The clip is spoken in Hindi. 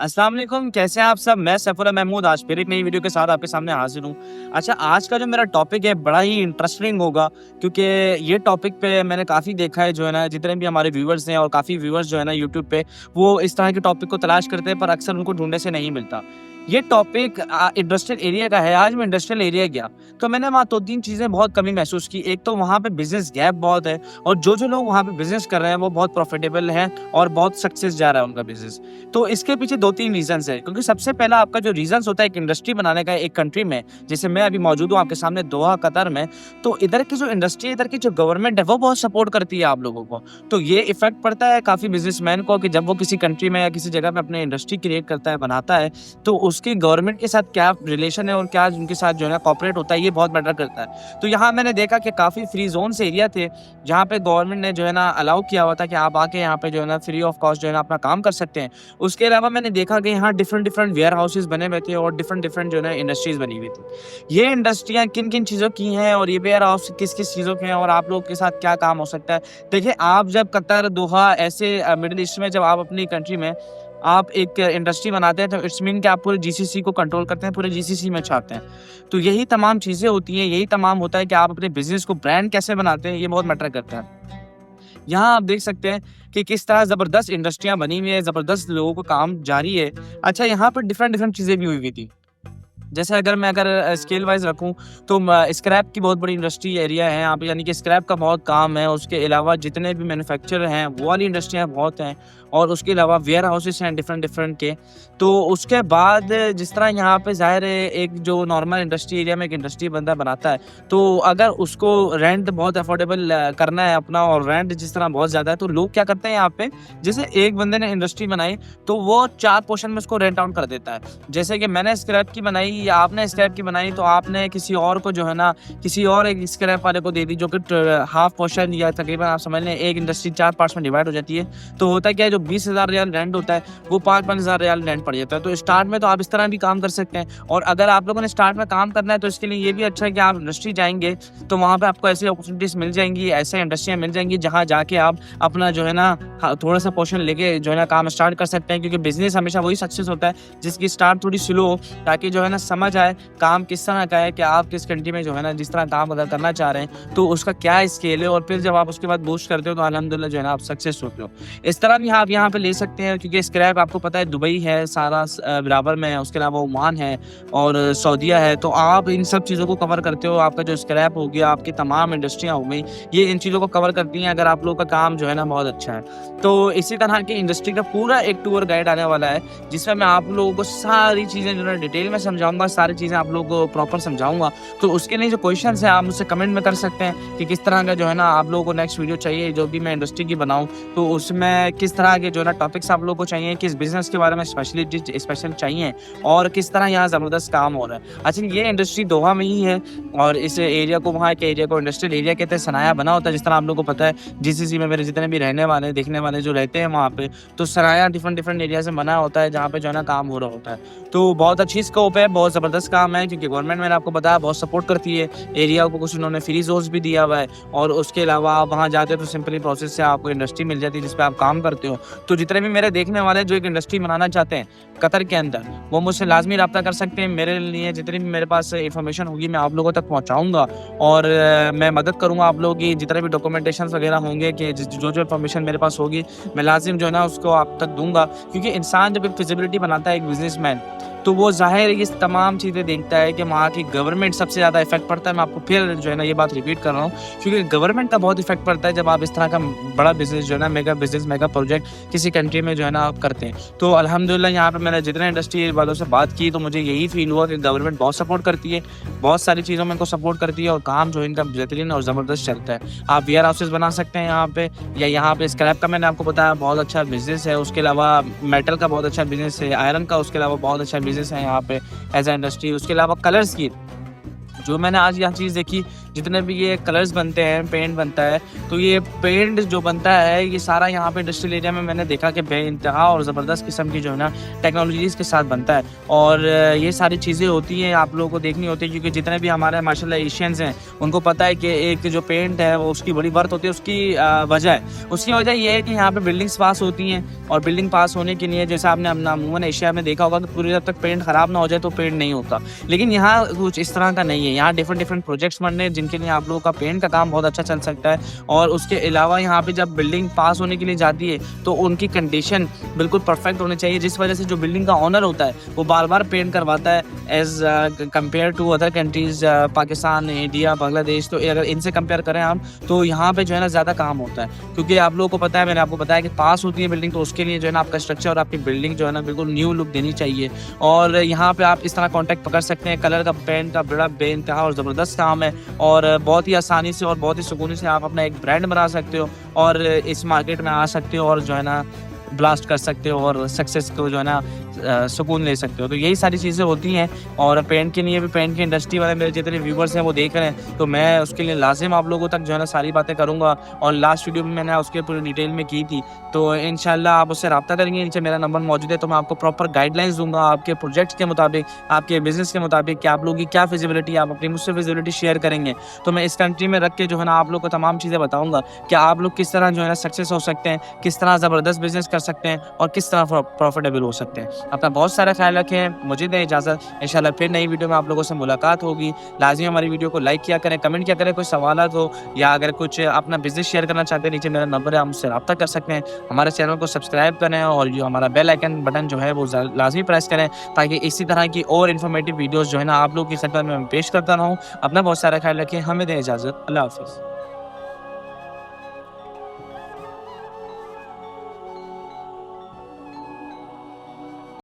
अस्सलाम वालेकुम, कैसे हैं आप सब? मैं सैफुल्लाह महमूद आज फिर एक नई वीडियो के साथ आपके सामने हाज़िर हूँ। अच्छा, आज का जो मेरा टॉपिक है बड़ा ही इंटरेस्टिंग होगा क्योंकि ये टॉपिक पे मैंने काफ़ी देखा है जो है ना, जितने भी हमारे व्यूअर्स हैं और काफ़ी व्यूअर्स जो है ना यूट्यूब पे, वो इस तरह के टॉपिक को तलाश करते हैं पर अक्सर उनको ढूँढने से नहीं मिलता। ये टॉपिक इंडस्ट्रियल एरिया का है। आज मैं इंडस्ट्रियल एरिया गया, तो मैंने वहाँ 2-3 चीज़ें बहुत कमी महसूस की। एक तो वहाँ पे बिज़नेस गैप बहुत है और जो लोग वहाँ पे बिज़नेस कर रहे हैं, वो बहुत प्रॉफ़िटेबल हैं और बहुत सक्सेस जा रहा है उनका बिज़नेस। तो इसके पीछे 2-3 रीज़न्स हैं, क्योंकि सबसे पहला आपका जो रीज़न्स होता है एक इंडस्ट्री बनाने का एक कंट्री में, जैसे मैं अभी मौजूद हूँ आपके सामने दोहा, कतर में, तो इधर की जो इंडस्ट्री है, इधर की जो गवर्नमेंट है, वो बहुत सपोर्ट करती है आप लोगों को। तो ये इफ़ेक्ट पड़ता है काफ़ी बिज़नेसमैन को कि जब वो किसी कंट्री में या किसी जगह पे अपनी इंडस्ट्री क्रिएट करता है, बनाता है, तो उसकी गवर्नमेंट के साथ क्या रिलेशन है और क्या उनके साथ जो है ना कोऑपरेट होता है, ये बहुत मैटर करता है। तो यहाँ मैंने देखा कि काफ़ी फ्री ज़ोन्स एरिया थे, जहाँ पे गवर्नमेंट ने जो है ना अलाउ किया हुआ था कि आप आके यहाँ पे जो है ना फ्री ऑफ कॉस्ट जो है ना अपना काम कर सकते हैं। उसके अलावा मैंने देखा कि यहाँ डिफरेंट वेयर हाउसेस बने हुए थे और डिफरेंट जो है ना इंडस्ट्रीज बनी हुई थी। ये इंडस्ट्रियाँ किन-किन चीज़ों की हैं और ये वेयर हाउस किस-किस चीज़ों के हैं और आप लोगों के साथ क्या काम हो सकता है। देखिए, आप जब कतर, दोहा ऐसे मिडल ईस्ट में जब आप अपनी कंट्री में आप एक इंडस्ट्री बनाते हैं, तो इट्स मीन कि आप पूरे जीसीसी को कंट्रोल करते हैं, पूरे जीसीसी में छापते हैं। तो यही तमाम चीज़ें होती हैं, यही तमाम होता है कि आप अपने बिज़नेस को ब्रांड कैसे बनाते हैं, ये बहुत मैटर करता है। यहाँ आप देख सकते हैं कि किस तरह ज़बरदस्त इंडस्ट्रियाँ बनी हुई हैं, ज़बरदस्त लोगों को काम जारी है। अच्छा, यहाँ पर डिफरेंट चीज़ें भी हुई हुई थी। जैसे अगर स्केल वाइज़ रखूँ, तो स्क्रैप की बहुत बड़ी इंडस्ट्री एरिया है यहाँ पे, यानी कि स्क्रैप का बहुत काम है। उसके अलावा जितने भी मैन्युफैक्चरर हैं, वो वाली इंडस्ट्रियाँ बहुत हैं और उसके अलावा वेयर हाउसेस हैं डिफरेंट के। तो उसके बाद जिस तरह यहाँ पे ज़ाहिर है एक जो नॉर्मल इंडस्ट्री एरिया में एक इंडस्ट्री बंदा बनाता है, तो अगर उसको रेंट बहुत अफोर्डेबल करना है अपना और रेंट जिस तरह बहुत ज़्यादा है, तो लोग क्या करते हैं यहाँ पे, जैसे एक बंदे ने इंडस्ट्री बनाई, तो वो 4 पोर्शन में उसको रेंट आउट कर देता है। जैसे कि मैंने स्क्रैप की बनाई या आपने स्क्रैप की बनाई, तो आपने किसी और को जो है ना, किसी और एक स्क्रैप वाले को दे दी, जो कि हाफ पोर्शन या तकरीबन आप समझ लें एक इंडस्ट्री 4 पार्ट्स में डिवाइड हो जाती है। तो होता क्या है, जो 20,000 रियाल रेंट होता है, वो 5-5 हज़ार रियाल रेंट पड़ जाता है। तो स्टार्ट में तो आप इस तरह भी काम कर सकते हैं और अगर आप लोगों ने स्टार्ट में काम करना है, तो इसके लिए ये भी अच्छा है कि आप इंडस्ट्री जाएँगे, तो वहाँ पे आपको ऐसी अपॉर्चुनिटीज़ मिल जाएँगी, ऐसे इंडस्ट्रियाँ मिल जाएँगी, जहाँ जाके आप अपना जो है ना थोड़ा-सा पोर्शन लेके जो है ना काम स्टार्ट कर सकते हैं, क्योंकि बिज़नेस हमेशा वही सक्सेस होता है जिसकी स्टार्ट थोड़ी स्लो हो, ताकि जो है ना समझ आए काम किस तरह का है, कि आप किस कंट्री में जो है ना जिस तरह काम अगर करना चाह रहे हैं, तो उसका क्या स्केल है और फिर जब आप उसके बाद बूस्ट करते हो, तो अल्हम्दुलिल्लाह जो है ना आप सक्सेस होते हो। इस तरह भी आप यहाँ पे ले सकते हैं, क्योंकि स्क्रैप आपको पता है दुबई है, सारा बराबर में है, उसके अलावा ओमान है और सऊदीया है। तो आप इन सब चीज़ों को कवर करते हो। आपका जो स्क्रैप हो गया, आपकी तमाम इंडस्ट्रियाँ हो गई, ये इन चीज़ों को कवर करती हैं अगर आप लोगों का काम जो है ना बहुत अच्छा है। तो इसी तरह की इंडस्ट्री का पूरा एक टूर गाइड आने वाला है, जिसमें मैं आप लोगों को सारी चीज़ें जो है डिटेल में समझाऊँगा, सारी चीज़ें आप लोगों को प्रॉपर समझाऊँगा। तो उसके लिए जो क्वेश्चंस हैं, आप मुझसे कमेंट में कर सकते हैं कि किस तरह का जो है ना आप लोगों को नेक्स्ट वीडियो चाहिए, जो भी मैं इंडस्ट्री की बनाऊँ, तो उसमें किस तरह के जो है ना टॉपिक्स आप लोगों को चाहिए, किस बिज़नेस के बारे में स्पेशल चाहिए और किस तरह यहाँ ज़बरदस्त काम हो रहा है। अच्छा, ये इंडस्ट्री दोहा में ही है और इस एरिया को, वहाँ के एरिया को इंडस्ट्रियल एरिया कहते हैं। सनाया बना होता है, जिस तरह आप लोगों को पता है, जीसीसी में मेरे जितने भी रहने वाले, देखने वाले जो रहते हैं वहाँ पे, तो सनाया डिफरेंट एरिया से बना होता है, जहाँ पे जो है ना काम हो रहा होता है। तो बहुत अच्छी स्कोप है, बहुत ज़बरदस्त काम है, क्योंकि गवर्नमेंट मैंने आपको बताया बहुत सपोर्ट करती है। एरिया को कुछ उन्होंने फ्री ज़ोन्स भी दिया हुआ है और उसके अलावा आप वहाँ जाते हो तो सिंपली प्रोसेस से आपको इंडस्ट्री मिल जाती है जिस पे आप काम करते हो। तो जितने भी मेरे देखने वाले जो एक इंडस्ट्री बनाना चाहते हैं कतर के अंदर, वो मुझसे लाज़मी राब्ता कर सकते हैं। मेरे लिए जितनी भी मेरे पास इन्फॉर्मेशन होगी, मैं आप लोगों तक पहुँचाऊँगा और मैं मदद करूँगा आप लोगों की। जितने भी डॉक्यूमेंटेशंस वगैरह होंगे, कि जो इन्फॉर्मेशन मेरे पास होगी, मैं लाज़िम जो है ना उसको आप तक दूँगा। क्योंकि इंसान जब एक फिज़िबिलिटी बनाता है, एक बिज़नेसमैन, तो वो ज़ाहिर है कि इस तमाम चीज़ें देखता है कि वहाँ की गवर्नमेंट सबसे ज़्यादा इफ़ेक्ट पड़ता है। मैं आपको फिर जो है ना ये बात रिपीट कर रहा हूँ, क्योंकि गवर्नमेंट का बहुत इफ़ेक्ट पड़ता है जब आप इस तरह का बड़ा बिज़नेस जो है ना, मेगा बिज़नेस, मेगा प्रोजेक्ट किसी कंट्री में जो है ना आप करते हैं। तो अल्हम्दुलिल्लाह यहाँ पे मैंने जितने इंडस्ट्री वालों से बात की, तो मुझे यही फ़ील हुआ कि गवर्नमेंट बहुत सपोर्ट करती है, बहुत सारी चीज़ों में इनको सपोर्ट करती है और काम जो है इनका बेहतरीन और ज़बरदस्त चलता है। आप वेयर हाउसेस बना सकते हैं यहाँ पे, या यहाँ पे स्क्रैप का मैंने आपको बताया बहुत अच्छा बिज़नेस है। उसके अलावा मेटल का बहुत अच्छा बिज़नेस है, आयरन का उसके अलावा बहुत अच्छा बिज़नेस है यहाँ पे एज़ अ इंडस्ट्री। उसके अलावा कलर्स की जो मैंने आज यहाँ चीज़ देखी जितने भी ये कलर्स बनते हैं, पेंट बनता है, तो ये पेंट जो बनता है ये सारा यहाँ पे इंडस्ट्रियल एरिया में मैंने देखा कि बेइंतहा और ज़बरदस्त किस्म की जो है ना टेक्नोलॉजीज़ के साथ बनता है। और ये सारी चीज़ें होती हैं आप लोगों को देखनी होती है, क्योंकि जितने भी हमारे माशाल्लाह एशियंस हैं उनको पता है कि एक जो पेंट है वो उसकी बड़ी वर्थ होती है, उसकी वजह है, उसकी वजह ये है कि यहाँ पे बिल्डिंग्स पास होती हैं, और बिल्डिंग पास होने के लिए जैसे आपने अमूमन एशिया में देखा होगा कि पूरी जब तक पेंट ख़राब ना हो जाए तो पेंट नहीं होता, लेकिन यहाँ कुछ इस तरह का नहीं है। यहाँ डिफरेंट प्रोजेक्ट्स बन रहे हैं जिनके लिए आप लोगों का पेंट का काम बहुत अच्छा चल सकता है। और उसके अलावा यहाँ पे जब बिल्डिंग पास होने के लिए जाती है तो उनकी कंडीशन बिल्कुल परफेक्ट होनी चाहिए, जिस वजह से जो बिल्डिंग का ओनर होता है वो बार बार पेंट करवाता है as compare to other countries, Pakistan, India, Bangladesh. तो अगर इनसे कंपेयर करें हम तो यहाँ पे जो है ना ज़्यादा काम होता है, क्योंकि आप लोगों को पता है, मैंने आपको बताया कि पास होती है बिल्डिंग, तो उसके लिए जो है ना आपका स्ट्रक्चर और आपकी बिल्डिंग जो है ना बिल्कुल न्यू लुक देनी चाहिए। और यहाँ पे आप इस तरह कॉन्टैक्ट पकड़ सकते हैं। कलर का, पेंट का बड़ा बेइंतहा और ज़बरदस्त काम है, और बहुत ही आसानी से और बहुत ही सुकून से आप अपना एक ब्रांड बना सकते हो और इस मार्केट में आ सकते हो और जो है ना ब्लास्ट कर सकते हो और सक्सेस को जो है ना सुकून ले सकते हो। तो यही सारी चीज़ें होती हैं। और पेंट के लिए भी, पेंट की इंडस्ट्री वाले मेरे जितने व्यूवर्स हैं वो देख रहे हैं, तो मैं उसके लिए लाजिम आप लोगों तक जो है ना सारी बातें करूँगा। और लास्ट वीडियो में मैंने उसके पूरी डिटेल में की थी, तो इंशाल्लाह आप उससे रब्ता करेंगे। नीचे मेरा नंबर मौजूद है, तो मैं आपको प्रॉपर गाइडलाइंस दूंगा आपके प्रोजेक्ट के मुताबिक, आपके बिजनेस के मुताबिक कि आप लोगों की क्या फिजिबिलिटी, आप अपनी मुझसे फिजिबिलिटी शेयर करेंगे तो मैं इस कंट्री में रख के जो है ना आप लोग को तमाम चीज़ें बताऊँगा कि आप लोग किस तरह जो है ना सक्सेस हो सकते हैं, किस तरह ज़बरदस्त बिजनेस कर सकते हैं और किस तरह प्रॉफिटेबल हो सकते हैं। अपना बहुत सारा ख्याल रखें, मुझे दें इजाज़त। इंशाल्लाह फिर नई वीडियो में आप लोगों से मुलाकात होगी। लाज़िम हमारी वीडियो को लाइक किया करें, कमेंट किया करें, कोई सवालात हो या अगर कुछ अपना बिज़नेस शेयर करना चाहते हैं, नीचे मेरा नंबर है, आप मुझसे रब्ता कर सकते हैं। हमारे चैनल को सब्सक्राइब करें और जो हमारा बेल आइकन बटन जो है वो लाज़मी प्रेस करें, ताकि इसी तरह की और इन्फॉर्मेटिव वीडियोज़ जो है ना आप लोगों की खिदमत में मैं पेश करता रहूँ। अपना बहुत सारा ख्याल रखें, हमें दें इजाज़त। अल्लाह हाफ़िज़।